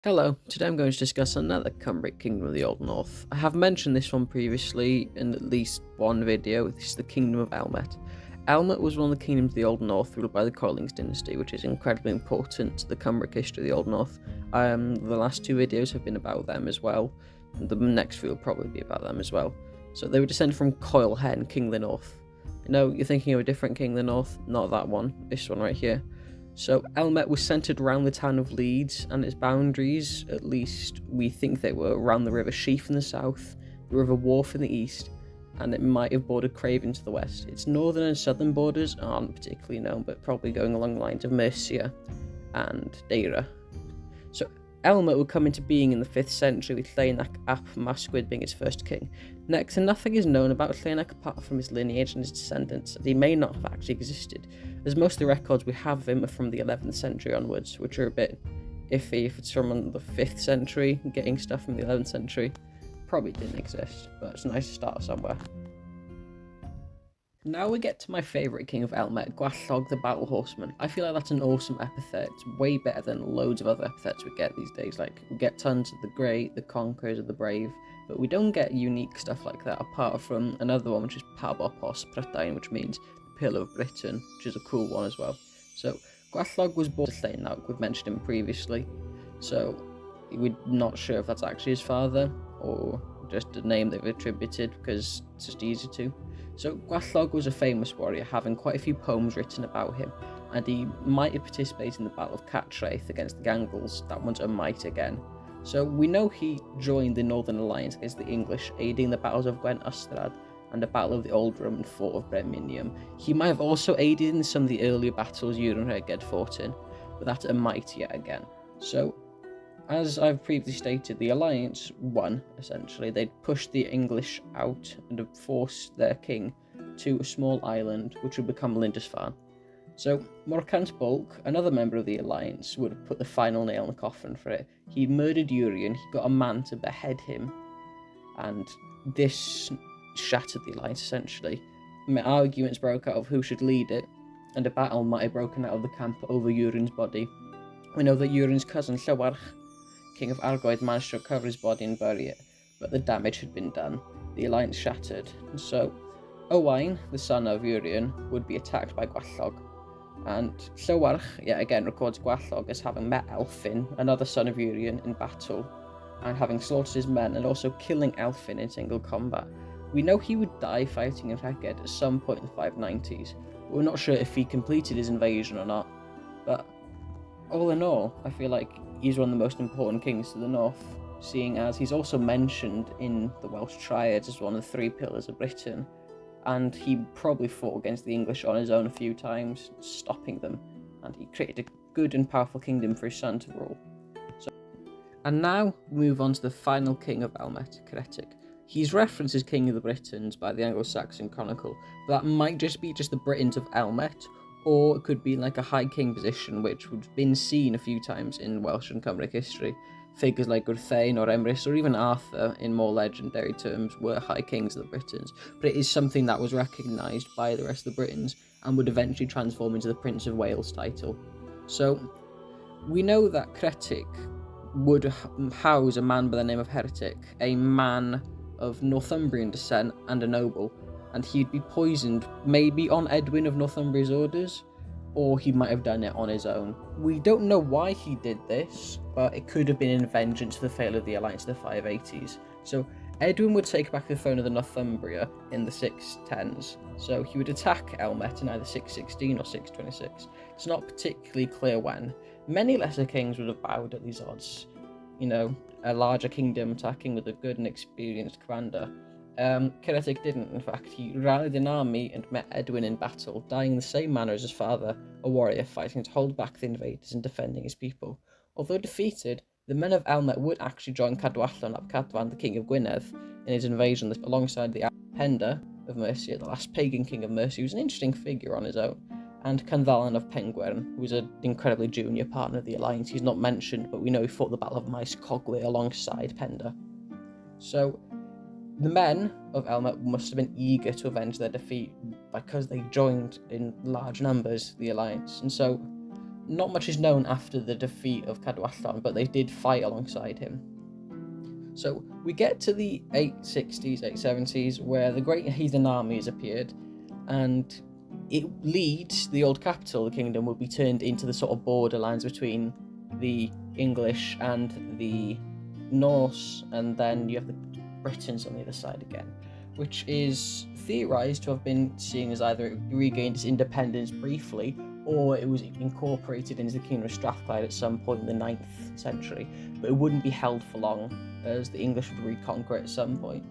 Hello, today I'm going to discuss another cumbric kingdom of the Old North. I have mentioned this one previously in at least one video. This is the kingdom of Elmet. Elmet was one of the kingdoms of the Old North ruled by the Coilings dynasty, which is incredibly important to the cumbric history of the Old North. The last two videos have been about them as well, and the next few will probably be about them as well. So they were descended from Coilhen, King of the North. No, you're thinking of a different king of the North, not that one, this one right here. So Elmet was centred around the town of Leeds and its boundaries, at least we think they were around the River Sheaf in the south, the River Wharfe in the east, and it might have bordered Craven to the west. Its northern and southern borders aren't particularly known, but probably going along the lines of Mercia and Deira. So Elmet would come into being in the 5th century, with Llanach ap Masgwyd being its first king. Next to nothing is known about Llanach apart from his lineage and his descendants, and he may not have actually existed, as most of the records we have of him are from the 11th century onwards, which are a bit iffy if it's from the 5th century. Getting stuff from the 11th century probably didn't exist, but it's nice to start somewhere. Now we get to my favourite king of Elmet, Gwallog the Battle Horseman. I feel like that's an awesome epithet. It's way better than loads of other epithets we get these days. Like, we get tons of the great, the conquerors, of the brave, but we don't get unique stuff like that apart from another one, which is Pabopos Prydain, which means the Pillar of Britain, which is a cool one as well. So Gwallog was born to Llanach, we've mentioned him previously, so we're not sure if that's actually his father or just a name they've attributed because it's just easy to. So Gwallog was a famous warrior, having quite a few poems written about him, and he might have participated in the Battle of Cattraeth against the Gangles. That one's a might again. So we know he joined the Northern Alliance against the English, aiding the battles of Gwent Ystrad and the Battle of the Old Roman Fort of Breminium. He might have also aided in some of the earlier battles Eurenheged fought in, but that's a might yet again. So, as I've previously stated, the Alliance won, essentially. They'd pushed the English out and had forced their king to a small island, which would become Lindisfarne. So, Morcant Bulk, another member of the Alliance, would have put the final nail in the coffin for it. He murdered Urien, he got a man to behead him, and this shattered the Alliance, essentially. Arguments broke out of who should lead it, and a battle might have broken out of the camp over Urien's body. We know that Urien's cousin, Llywarch, King of Argoed, managed to recover his body and bury it, but the damage had been done. The alliance shattered, and so Owain, the son of Urien, would be attacked by Gwallog, and Llywarch yet again records Gwallog as having met Elfyn, another son of Urien, in battle, and having slaughtered his men and also killing Elfyn in single combat. We know he would die fighting in Heged at some point in the 590s, but we're not sure if he completed his invasion or not. But all in all, I feel like he's one of the most important kings to the north, seeing as he's also mentioned in the Welsh Triads as one of the 3 pillars of Britain, and he probably fought against the English on his own a few times, stopping them, and he created a good and powerful kingdom for his son to rule. And now we move on to the final king of Elmet, Ceretic. He's referenced as King of the Britons by the Anglo-Saxon Chronicle, but that might just be the Britons of Elmet, or it could be like a high king position, which would have been seen a few times in Welsh and Cumbric history. Figures like Gwrthein or Emrys or even Arthur, in more legendary terms, were high kings of the Britons, but it is something that was recognised by the rest of the Britons and would eventually transform into the Prince of Wales title. So we know that Ceretic would house a man by the name of Heretic, a man of Northumbrian descent and a noble, and he'd be poisoned, maybe on Edwin of Northumbria's orders, or he might have done it on his own. We don't know why he did this, but it could have been in vengeance for the failure of the alliance of the 580s. So Edwin would take back the throne of the Northumbria in the 610s, so he would attack Elmet in either 616 or 626. It's not particularly clear when. Many lesser kings would have bowed at these odds. You know, a larger kingdom attacking with a good and experienced commander. Ceretic didn't. In fact, he rallied an army and met Edwin in battle, dying in the same manner as his father, a warrior fighting to hold back the invaders and defending his people. Although defeated, the men of Elmet would actually join Cadwallon ap Cadfan, the king of Gwynedd, in his invasion alongside the Penda of Mercia, the last pagan king of Mercia, who was an interesting figure on his own, and Cynddalan of Penguern, who was an incredibly junior partner of the alliance. He's not mentioned, but we know he fought the Battle of Maes Cogley alongside Penda. So the men of Elmet must have been eager to avenge their defeat because they joined in large numbers the alliance, and so not much is known after the defeat of Cadwallon, but they did fight alongside him. So we get to the 860s, 870s, where the Great Heathen Army has appeared, and it leads the old capital, the kingdom, will be turned into the sort of borderlines between the English and the Norse, and then you have the Britons on the other side again, which is theorised to have been seen as either it regained its independence briefly, or it was incorporated into the Kingdom of Strathclyde at some point in the 9th century, but it wouldn't be held for long, as the English would reconquer it at some point.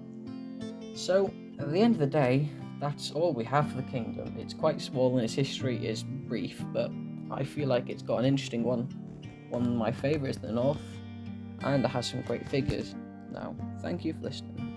So, at the end of the day, that's all we have for the kingdom. It's quite small and its history is brief, but I feel like it's got an interesting one of my favourites in the north, and it has some great figures. Now, thank you for listening.